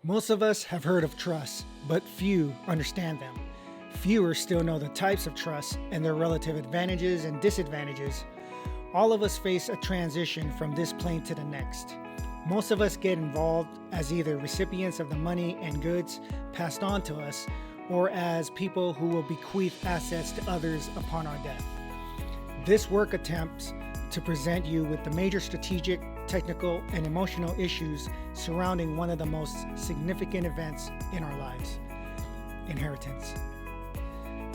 Most of us have heard of trusts, but few understand them. Fewer still know the types of trusts and their relative advantages and disadvantages. All of us face a transition from this plane to the next. Most of us get involved as either recipients of the money and goods passed on to us, or as people who will bequeath assets to others upon our death. This work attempts to present you with the major strategic, technical, and emotional issues surrounding one of the most significant events in our lives: inheritance.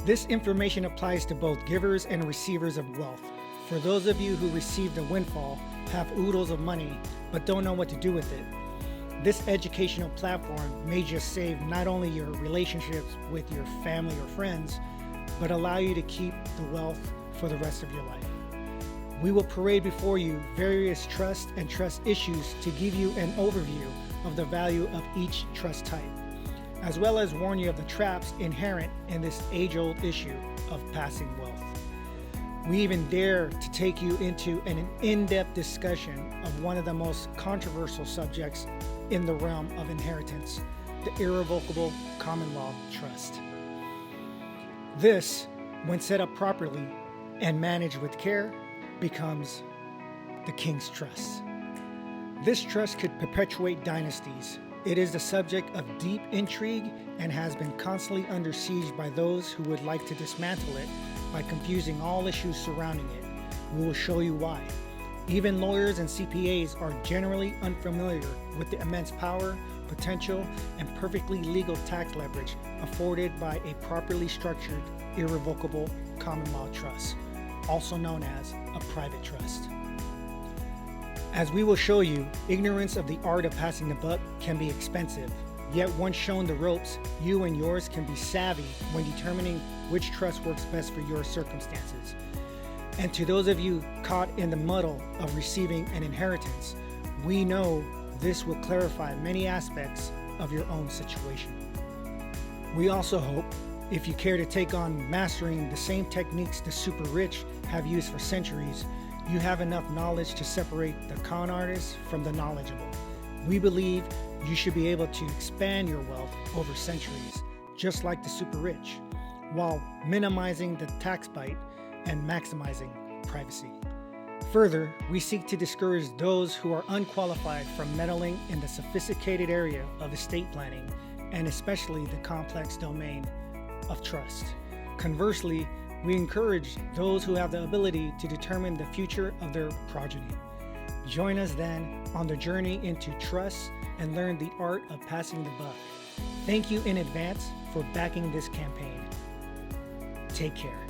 This information applies to both givers and receivers of wealth. For those of you who received a windfall, have oodles of money, but don't know what to do with it, this educational platform may just save not only your relationships with your family or friends, but allow you to keep the wealth for the rest of your life. We will parade before you various trust and trust issues to give you an overview of the value of each trust type, as well as warn you of the traps inherent in this age-old issue of passing wealth. We even dare to take you into an in-depth discussion of one of the most controversial subjects in the realm of inheritance, the irrevocable common law trust. This, when set up properly and managed with care, becomes the King's Trust. This trust could perpetuate dynasties. It is the subject of deep intrigue and has been constantly under siege by those who would like to dismantle it by confusing all issues surrounding it. We will show you why. Even lawyers and CPAs are generally unfamiliar with the immense power, potential, and perfectly legal tax leverage afforded by a properly structured, irrevocable common law trust, also known as a private trust. As we will show you, ignorance of the art of passing the buck can be expensive. Yet once shown the ropes, you and yours can be savvy when determining which trust works best for your circumstances. And to those of you caught in the muddle of receiving an inheritance, we know this will clarify many aspects of your own situation. We also hope, if you care to take on mastering the same techniques the super rich have used for centuries, you have enough knowledge to separate the con artists from the knowledgeable. We believe you should be able to expand your wealth over centuries, just like the super rich, while minimizing the tax bite and maximizing privacy. Further, we seek to discourage those who are unqualified from meddling in the sophisticated area of estate planning, and especially the complex domain of trust. Conversely, we encourage those who have the ability to determine the future of their progeny. Join us then on the journey into trust and learn the art of passing the buck. Thank you in advance for backing this campaign. Take care.